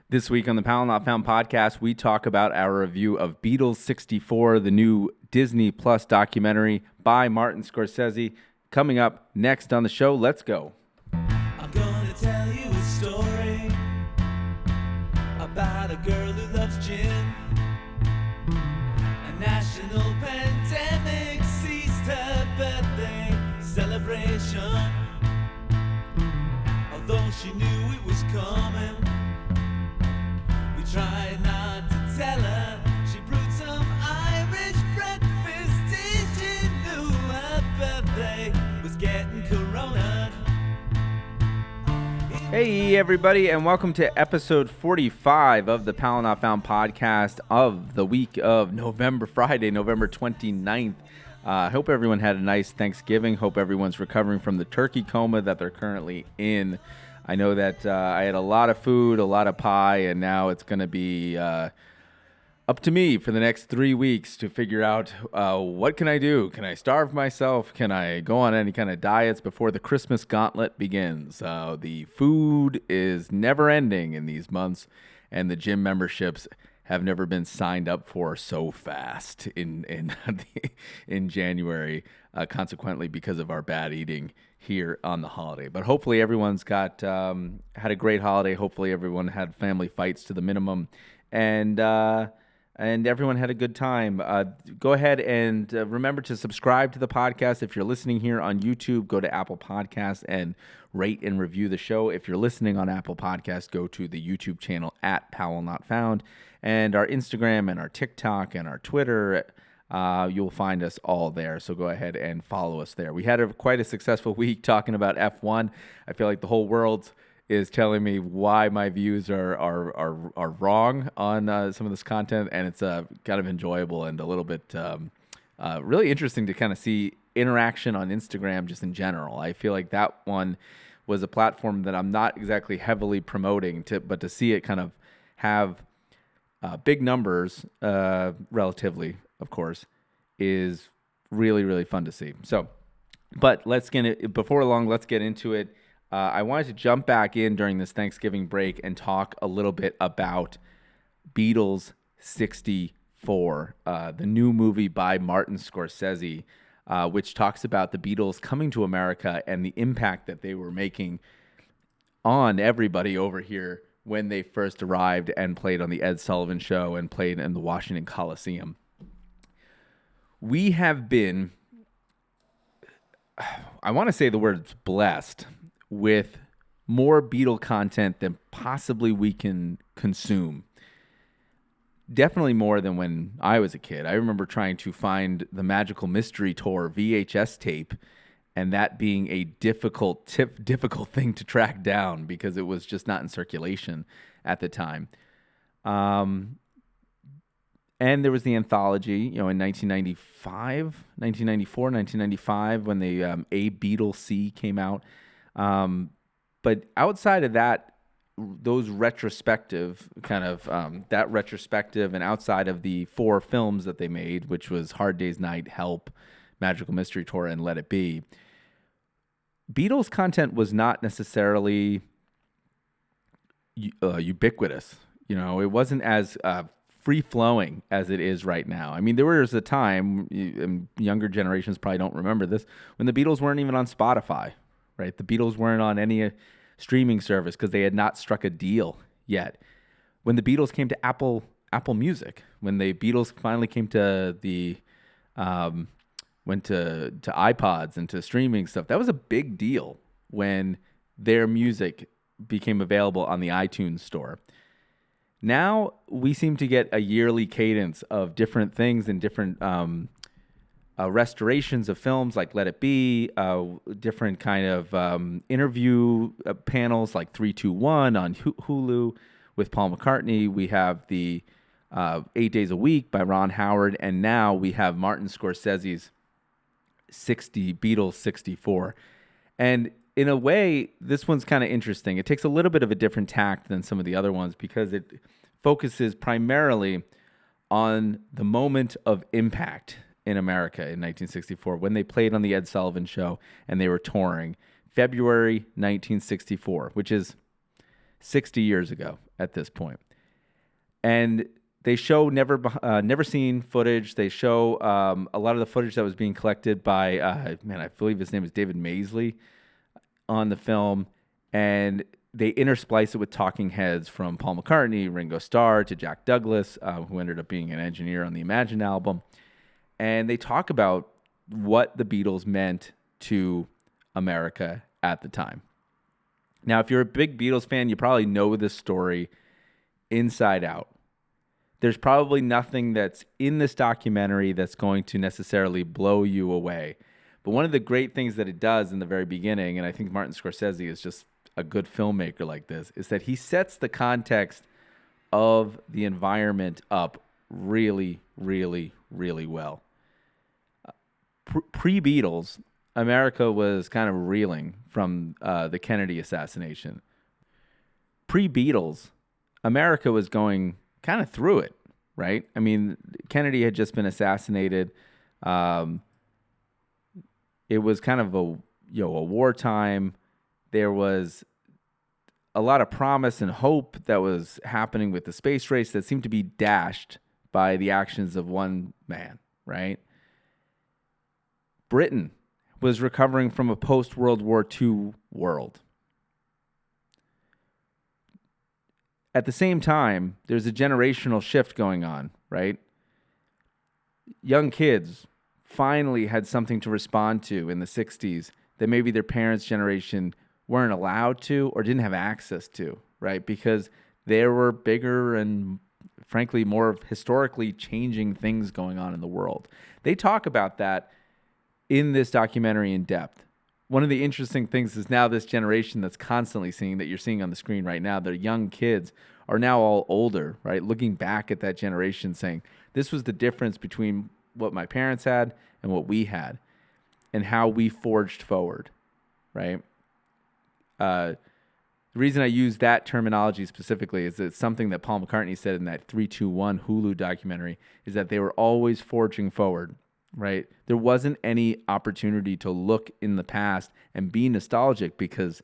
This week on the Powell Not Found podcast, we talk about our review of Beatles 64, the new Disney Plus documentary by Martin Scorcese. Coming up next on the show, let's go. I'm gonna tell you a story about a girl who loves gin. A national pandemic seized her birthday celebration. Although she knew it was coming, we tried not to tell her. She brewed some Irish breakfast. Did she knew her birthday was getting corona? Hey, everybody, and welcome to episode 45 of the Powell Not Found podcast of the week of Friday, November 29th. I hope everyone had a nice Thanksgiving. Hope everyone's recovering from the turkey coma that they're currently in. I know that I had a lot of food, a lot of pie, and now it's going to be up to me for the next 3 weeks to figure out what can I do? Can I starve myself? Can I go on any kind of diets before the Christmas gauntlet begins? The food is never ending in these months, and the gym memberships have never been signed up for so fast in January, consequently because of our bad eating here on the holiday. But hopefully everyone's got had a great holiday. Hopefully everyone had family fights to the minimum, and everyone had a good time. Go ahead and remember to subscribe to the podcast. If you're listening here on YouTube, go to Apple Podcasts and rate and review the show. If you're listening on Apple Podcasts, go to the YouTube channel at Powell Not Found, and our Instagram and our TikTok and our Twitter. You'll find us all there, so go ahead and follow us there. We had quite a successful week talking about F1. I feel like the whole world is telling me why my views are wrong on some of this content, and it's kind of enjoyable and a little bit really interesting to kind of see interaction on Instagram just in general. I feel like that one was a platform that I'm not exactly heavily promoting, but to see it kind of have big numbers, relatively, of course, is really, really fun to see. So, but before long, let's get into it. I wanted to jump back in during this Thanksgiving break and talk a little bit about Beatles 64, the new movie by Martin Scorcese, which talks about the Beatles coming to America and the impact that they were making on everybody over here when they first arrived and played on the Ed Sullivan Show and played in the Washington Coliseum. We have been, I want to say the words blessed, with more Beatle content than possibly we can consume. Definitely more than when I was a kid. I remember trying to find the Magical Mystery Tour VHS tape, and that being a difficult thing to track down because it was just not in circulation at the time. And there was the anthology, in 1994, 1995, when the A Beatle C came out. But outside of that, those retrospective and outside of the 4 films that they made, which was Hard Day's Night, Help, Magical Mystery Tour, and Let It Be, Beatles content was not necessarily ubiquitous. It wasn't as free-flowing as it is right now. I mean, there was a time, and younger generations probably don't remember this, when the Beatles weren't even on Spotify, right? The Beatles weren't on any streaming service because they had not struck a deal yet. When the Beatles came to Apple Music, when the Beatles finally came to went to iPods and to streaming stuff, that was a big deal when their music became available on the iTunes store. Now we seem to get a yearly cadence of different things and different restorations of films like Let It Be, different kind of interview panels like 321 on Hulu with Paul McCartney. We have the 8 Days a Week by Ron Howard, and now we have Martin Scorsese's Beatles 64. And in a way, this one's kind of interesting. It takes a little bit of a different tact than some of the other ones because it focuses primarily on the moment of impact in America in 1964 when they played on the Ed Sullivan Show and they were touring. February 1964, which is 60 years ago at this point. And they show never seen footage. They show a lot of the footage that was being collected by, I believe his name is David Maisley on the film. And they intersplice it with talking heads from Paul McCartney, Ringo Starr, to Jack Douglas, who ended up being an engineer on the Imagine album. And they talk about what the Beatles meant to America at the time. Now, if you're a big Beatles fan, you probably know this story inside out. There's probably nothing that's in this documentary that's going to necessarily blow you away. But one of the great things that it does in the very beginning, and I think Martin Scorcese is just a good filmmaker like this, is that he sets the context of the environment up really, really, really well. Pre-Beatles, America was kind of reeling from the Kennedy assassination. Pre-Beatles, America was going kind of through it, right? I mean, Kennedy had just been assassinated. It was kind of a wartime. There was a lot of promise and hope that was happening with the space race that seemed to be dashed by the actions of one man, right? Britain was recovering from a post-World War II world. At the same time, there's a generational shift going on, right? Young kids finally had something to respond to in the 60s that maybe their parents' generation weren't allowed to or didn't have access to, right? Because there were bigger and, frankly, more historically changing things going on in the world. They talk about that in this documentary in depth. One of the interesting things is now this generation that's constantly seeing, that you're seeing on the screen right now, the young kids are now all older, right? Looking back at that generation saying, this was the difference between what my parents had and what we had and how we forged forward, right? The reason I use that terminology specifically is it's something that Paul McCartney said in that 321 Hulu documentary, is that they were always forging forward, right? There wasn't any opportunity to look in the past and be nostalgic because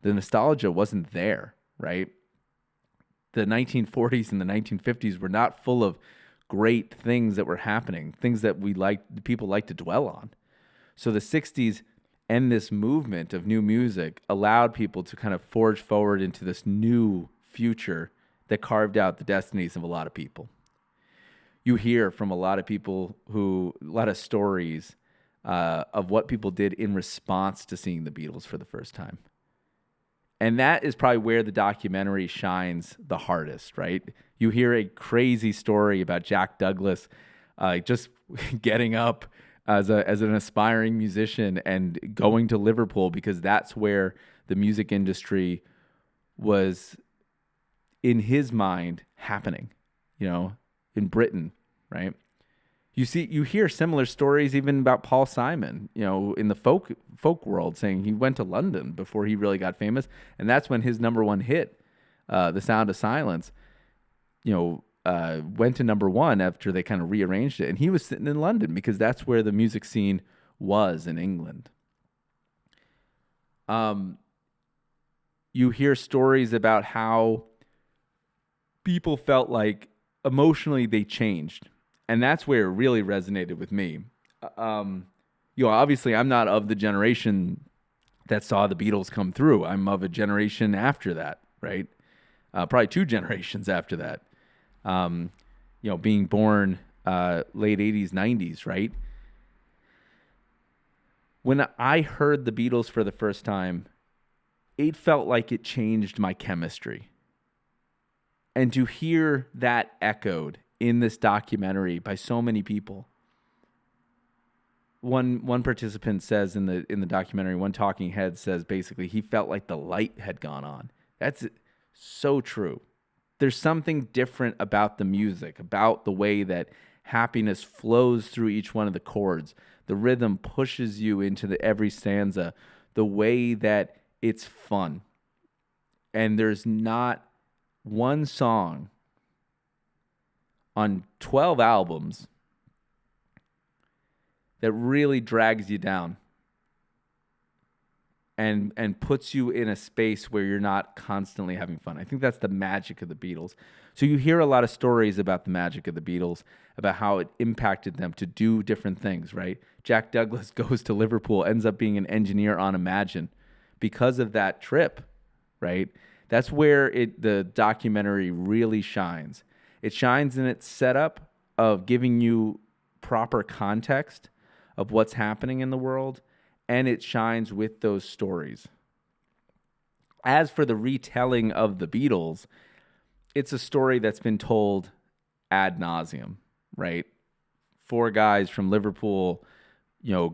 the nostalgia wasn't there, right? The 1940s and the 1950s were not full of great things that were happening, things that people like to dwell on. So the 60s and this movement of new music allowed people to kind of forge forward into this new future that carved out the destinies of a lot of people. You hear from a lot of people a lot of stories of what people did in response to seeing the Beatles for the first time. And that is probably where the documentary shines the hardest, right? You hear a crazy story about Jack Douglas just getting up as an aspiring musician and going to Liverpool because that's where the music industry was, in his mind, happening, in Britain, right? You hear similar stories even about Paul Simon, in the folk world, saying he went to London before he really got famous, and that's when his number one hit, "The Sound of Silence," went to number one after they kind of rearranged it, and he was sitting in London because that's where the music scene was in England. You hear stories about how people felt like emotionally they changed. And that's where it really resonated with me. Obviously, I'm not of the generation that saw the Beatles come through. I'm of a generation after that, right? Probably 2 generations after that. Being born late 80s, 90s, right? When I heard the Beatles for the first time, it felt like it changed my chemistry. And to hear that echoed in this documentary by so many people. One participant says in the documentary, one talking head says basically he felt like the light had gone on. That's so true. There's something different about the music, about the way that happiness flows through each one of the chords. The rhythm pushes you into every stanza, the way that it's fun. And there's not one song on 12 albums that really drags you down. and puts you in a space where you're not constantly having fun. I think that's the magic of the Beatles. So you hear a lot of stories about the magic of the Beatles, about how it impacted them to do different things, right? Jack Douglas goes to Liverpool, ends up being an engineer on Imagine because of that trip, right? That's where the documentary really shines. It shines in its setup of giving you proper context of what's happening in the world, and it shines with those stories. As for the retelling of the Beatles, it's a story that's been told ad nauseum, right? Four guys from Liverpool,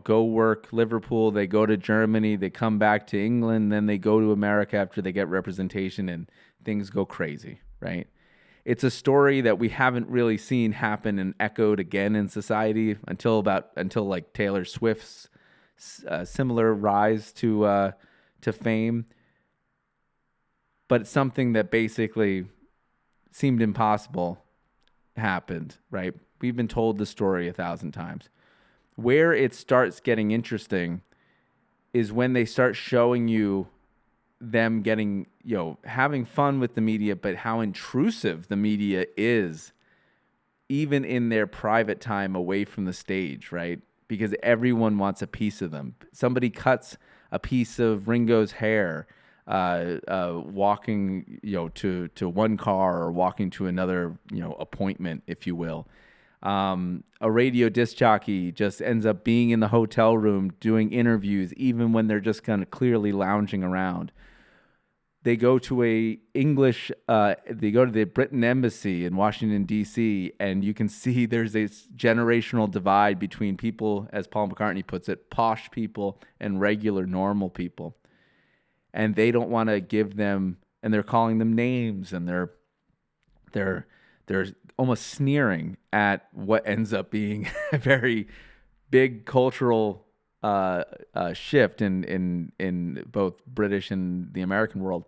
go work Liverpool, they go to Germany, they come back to England, then they go to America after they get representation, and things go crazy, right? It's a story that we haven't really seen happen and echoed again in society until like Taylor Swift's similar rise to fame. But it's something that basically seemed impossible happened, right? We've been told the story 1,000 times. Where it starts getting interesting is when they start showing you them getting, having fun with the media, but how intrusive the media is, even in their private time away from the stage, right? Because everyone wants a piece of them. Somebody cuts a piece of Ringo's hair, walking, to one car or walking to another, appointment, if you will. A radio disc jockey just ends up being in the hotel room doing interviews, even when they're just kind of clearly lounging around. They go to the Britain embassy in Washington, D.C., and you can see there's this generational divide between people, as Paul McCartney puts it, posh people and regular normal people. And they don't want to give them, and they're calling them names, and they're almost sneering at what ends up being a very big cultural shift in both British and the American world.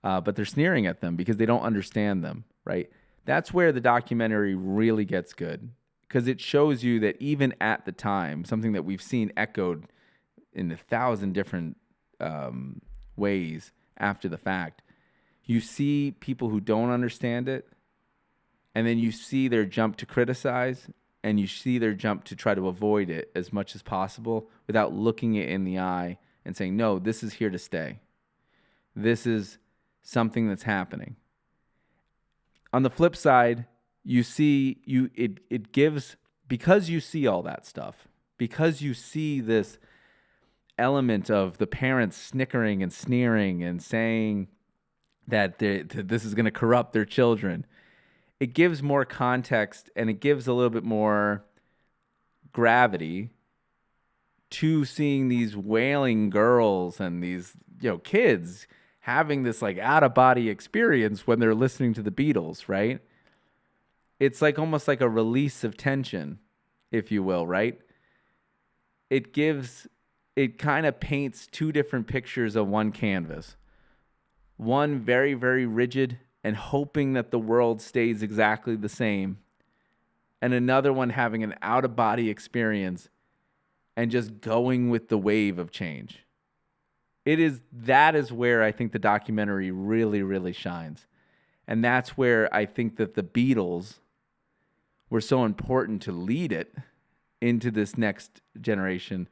But they're sneering at them because they don't understand them, right? That's where the documentary really gets good, because it shows you that even at the time, something that we've seen echoed in 1,000 different ways after the fact, you see people who don't understand it, and then you see their jump to criticize, and you see their jump to try to avoid it as much as possible without looking it in the eye and saying, no, this is here to stay. This is something that's happening. On the flip side, you see it gives, because you see all that stuff, because you see this element of the parents snickering and sneering and saying that this is going to corrupt their children, it gives more context and it gives a little bit more gravity to seeing these wailing girls and these kids having this like out of body experience when they're listening to the Beatles, right? It's like almost like a release of tension, if you will, right? It kind of paints two different pictures of one canvas. One very, very rigid and hoping that the world stays exactly the same, and another one having an out-of-body experience and just going with the wave of change. That is where I think the documentary really, really shines. And that's where I think that the Beatles were so important to lead it into this next generation,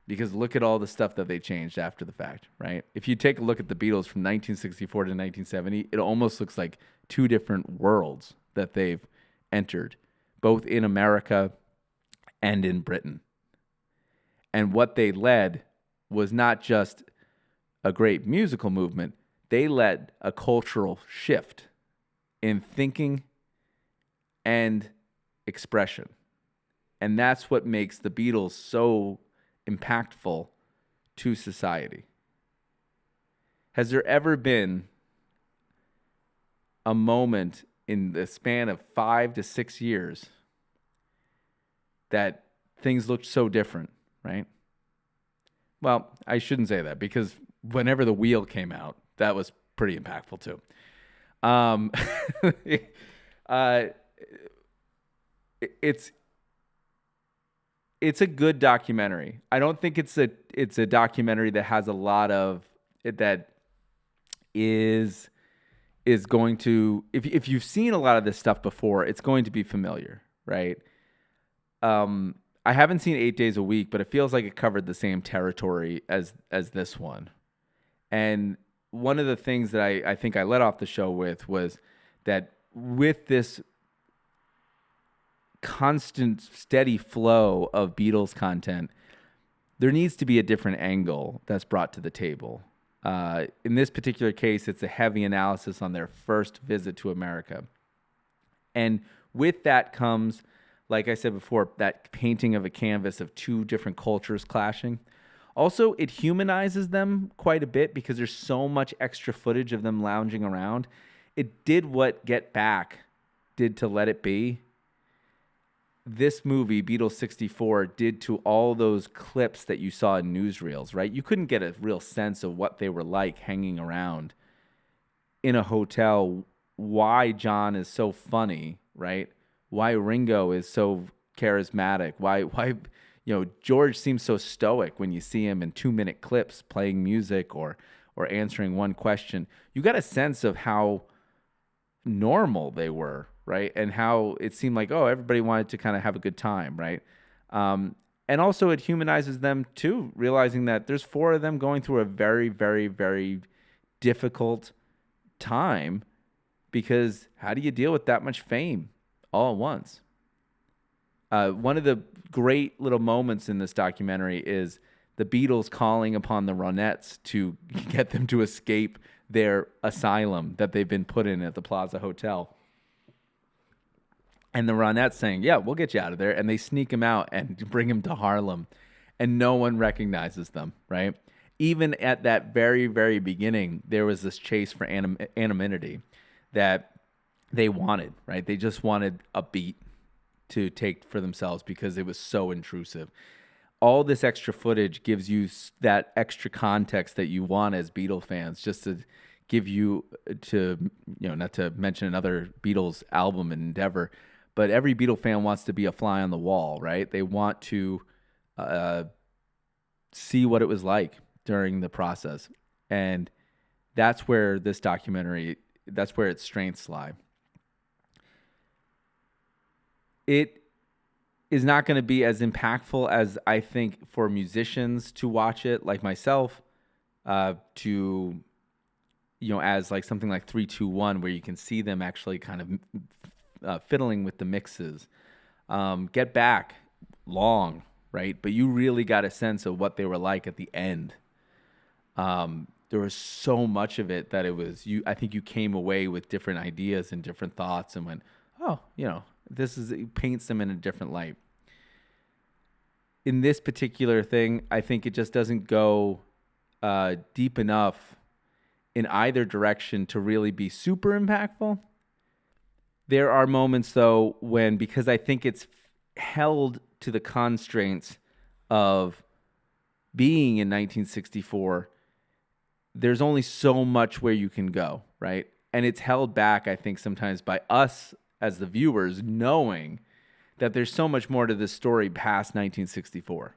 because look at all the stuff that they changed after the fact, right? If you take a look at the Beatles from 1964 to 1970, it almost looks like two different worlds that they've entered, both in America and in Britain. And what they led was not just a great musical movement, they led a cultural shift in thinking and expression. And that's what makes the Beatles so impactful to society. Has there ever been a moment in the span of 5 to 6 years that things looked so different, right? Well, I shouldn't say that, because whenever The Wheel came out, that was pretty impactful too. It's it's a good documentary. I don't think it's a documentary that has a lot of that is going to, if you've seen a lot of this stuff before, it's going to be familiar, right? I haven't seen 8 Days a Week, but it feels like it covered the same territory as this one. And one of the things that I think I let off the show with was that with this constant, steady flow of Beatles content, there needs to be a different angle that's brought to the table. In this particular case, it's a heavy analysis on their first visit to America. And with that comes, like I said before, that painting of a canvas of two different cultures clashing. Also, it humanizes them quite a bit because there's so much extra footage of them lounging around. It did what Get Back did to Let It Be. This movie, Beatles 64, did to all those clips that you saw in newsreels, right? You couldn't get a real sense of what they were like hanging around in a hotel, why John is so funny, right? Why Ringo is so charismatic, why George seems so stoic when you see him in 2-minute clips playing music or answering one question. You got a sense of how normal they were, right? And how it seemed like, everybody wanted to kind of have a good time, right? And also it humanizes them too, realizing that there's 4 of them going through a very, very, very difficult time, because how do you deal with that much fame all at once? One of the great little moments in this documentary is the Beatles calling upon the Ronettes to get them to escape their asylum that they've been put in at the Plaza Hotel. And the Ronettes saying, yeah, we'll get you out of there. And they sneak him out and bring him to Harlem. And no one recognizes them, right? Even at that very, very beginning, there was this chase for anonymity that they wanted, right? They just wanted a beat to take for themselves because it was so intrusive. All this extra footage gives you that extra context that you want as Beatles fans, just to give you not to mention another Beatles album and endeavor, but every Beatle fan wants to be a fly on the wall, right? They want to see what it was like during the process. And that's where this documentary, that's where its strengths lie. It is not going to be as impactful as I think for musicians to watch it, like myself, to, as like something like 3-2-1, where you can see them actually kind of fiddling with the mixes. Get Back, long, right? But you really got a sense of what they were like at the end. There was so much of it that it was, I think you came away with different ideas and different thoughts and went, it paints them in a different light. In this particular thing, I think it just doesn't go deep enough in either direction to really be super impactful. There are moments, though, when, because I think it's held to the constraints of being in 1964, there's only so much where you can go, right? And it's held back, I think, sometimes by us as the viewers, knowing that there's so much more to this story past 1964,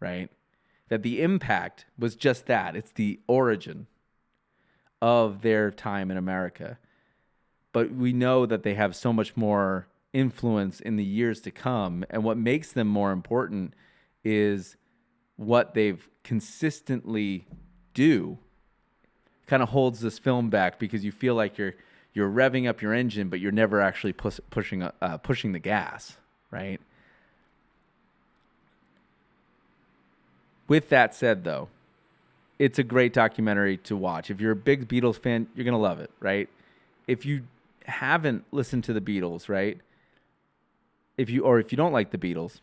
right? That the impact was just that. It's the origin of their time in America. But we know that they have so much more influence in the years to come. And what makes them more important is what they've consistently do. Kind of holds this film back, because you feel like you're revving up your engine, but you're never actually pushing the gas, right? With that said, though, it's a great documentary to watch. If you're a big Beatles fan, you're going to love it, right? If you haven't listened to the Beatles, right? If you don't like the Beatles,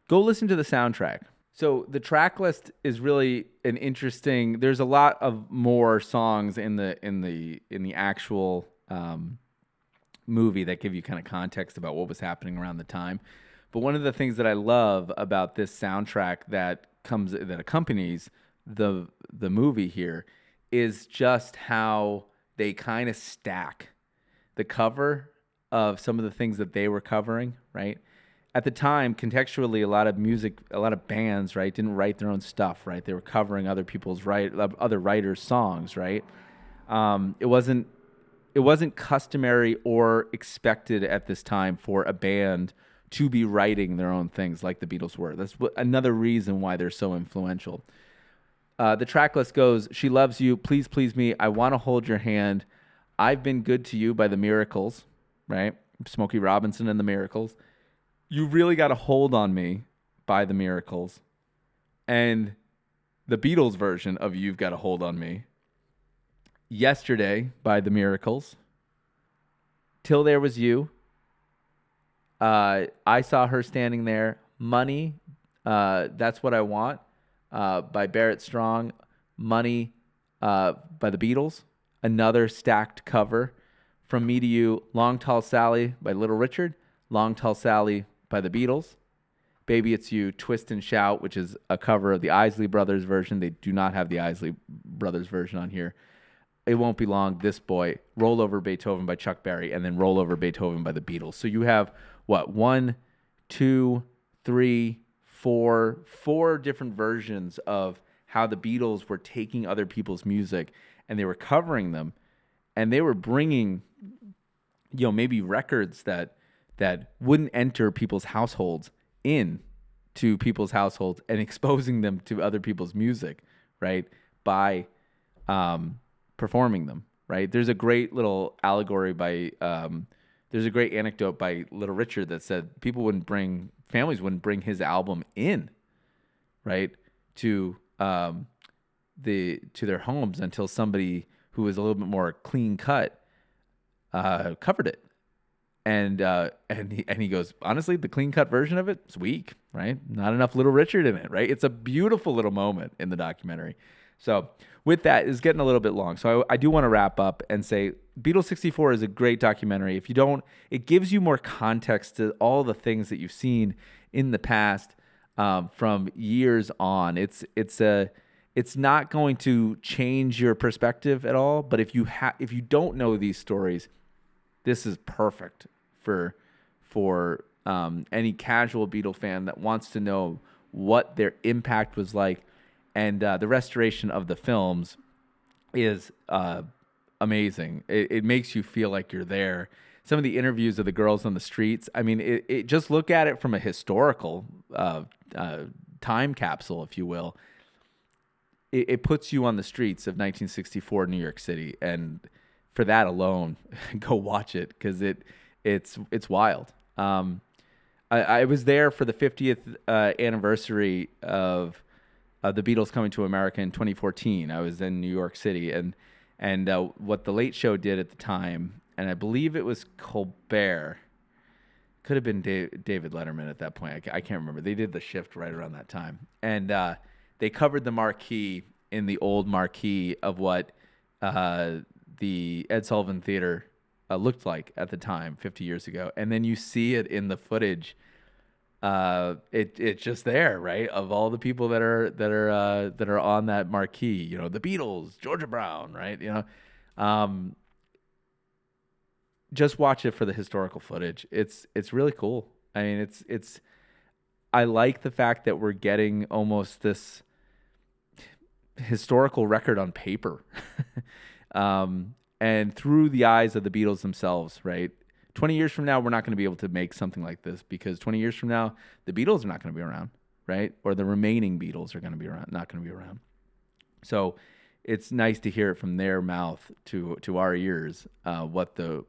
go listen to the soundtrack. So the track list is really an interesting. There's a lot of more songs in the actual movie that give you kind of context about what was happening around the time. But one of the things that I love about this soundtrack that accompanies the movie here is just how they kind of stack the cover of some of the things that they were covering, right? at the time, contextually, a lot of bands, right, didn't write their own stuff, right? They were covering other other writers' songs, right? It wasn't customary or expected at this time for a band to be writing their own things like the Beatles were. That's another reason why they're so influential. The track list goes, She Loves You, Please Please Me, I Want to Hold Your Hand, I've Been Good to You by the Miracles, right? Smokey Robinson and the Miracles. You Really Got a Hold on Me by the Miracles. And the Beatles version of You've Got a Hold on Me. Yesterday by the Miracles. Till There Was You. I Saw Her Standing There. Money, That's What I Want by Barrett Strong. Money by the Beatles. Another stacked cover. From Me to You, Long Tall Sally by Little Richard. Long Tall Sally by the Beatles. Baby It's You, Twist and Shout, which is a cover of the Isley Brothers version. They do not have the Isley Brothers version on here. It Won't Be Long, This Boy, Roll Over Beethoven by Chuck Berry, and then Roll Over Beethoven by the Beatles. So you have, what, 1, 2, 3, 4 different versions of how the Beatles were taking other people's music and they were covering them, and they were bringing, maybe records that wouldn't enter people's households into people's households and exposing them to other people's music, right, by performing them, right? There's a great little allegory there's a great anecdote by Little Richard that said families wouldn't bring his album in, right, to their homes until somebody who was a little bit more clean cut covered it. And he goes, honestly, the clean cut version of it is weak, right? Not enough Little Richard in it, right? It's a beautiful little moment in the documentary. So with that, it's getting a little bit long. So I do want to wrap up and say Beatles 64 is a great documentary. If you don't, it gives you more context to all the things that you've seen in the past from years on. It's not going to change your perspective at all. But if you don't know these stories, this is perfect for any casual Beatle fan that wants to know what their impact was like. And the restoration of the films is amazing. It makes you feel like you're there. Some of the interviews of the girls on the streets, I mean, it just look at it from a historical time capsule, if you will. It puts you on the streets of 1964 New York City. And for that alone, go watch it because it's wild. I was there for the 50th anniversary of the Beatles coming to America in 2014. I was in New York City, and what the Late Show did at the time, and I believe it was Colbert, could have been David Letterman at that point. I can't remember. They did the shift right around that time, and they covered the marquee in the old marquee of what the Ed Sullivan Theater looked like at the time 50 years ago, and then you see it in the footage. It's just there, right? Of all the people that are on that marquee, the Beatles, Georgia Brown, right? Just watch it for the historical footage. It's really cool. I mean, I like the fact that we're getting almost this historical record on paper, and through the eyes of the Beatles themselves, right? 20 years from now, we're not going to be able to make something like this because 20 years from now, the Beatles are not going to be around, right? Or the remaining Beatles are going to be around, not going to be around. So it's nice to hear it from their mouth to our ears, what the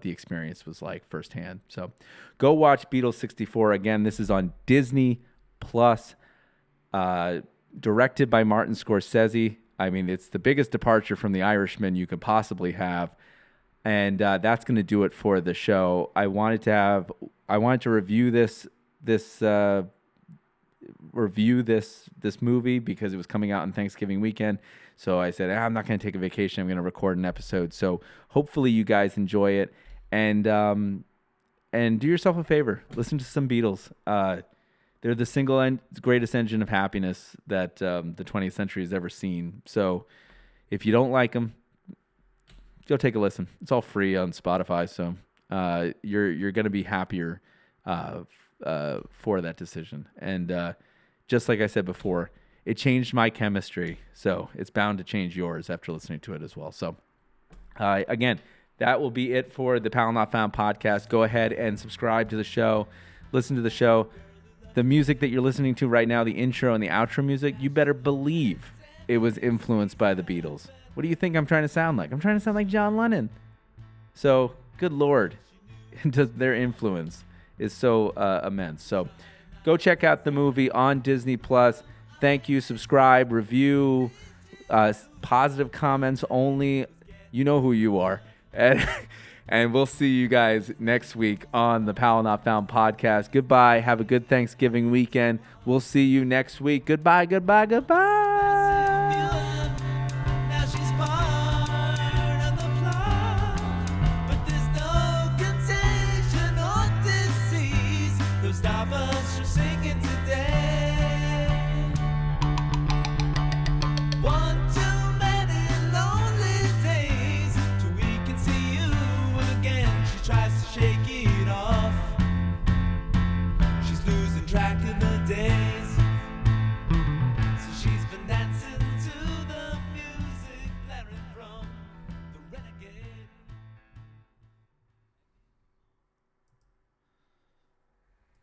experience was like firsthand. So go watch Beatles 64. Again, this is on Disney Plus, directed by Martin Scorcese. I mean, it's the biggest departure from The Irishman you could possibly have. And that's going to do it for the show. I wanted to review this movie because it was coming out on Thanksgiving weekend. So I said, I'm not going to take a vacation. I'm going to record an episode. So hopefully you guys enjoy it, and do yourself a favor. Listen to some Beatles. They're the single greatest engine of happiness that the 20th century has ever seen. So if you don't like them, go take a listen. It's all free on Spotify, so you're going to be happier for that decision. And just like I said before, it changed my chemistry, so it's bound to change yours after listening to it as well. So, again, that will be it for the Powell Not Found podcast. Go ahead and subscribe to the show. Listen to the show. The music that you're listening to right now, the intro and the outro music, you better believe it was influenced by the Beatles. What do you think I'm trying to sound like? I'm trying to sound like John Lennon. So, good Lord, their influence is so immense. So, go check out the movie on Disney+. Thank you. Subscribe, review, positive comments only. You know who you are. And we'll see you guys next week on the Powell Not Found podcast. Goodbye. Have a good Thanksgiving weekend. We'll see you next week. Goodbye, goodbye, goodbye. Now she's part of the plot, but there's no contagion or disease that'll stop us from singing today. One too many lonely days till we can see you again. She tries to shake it off. She's losing track of the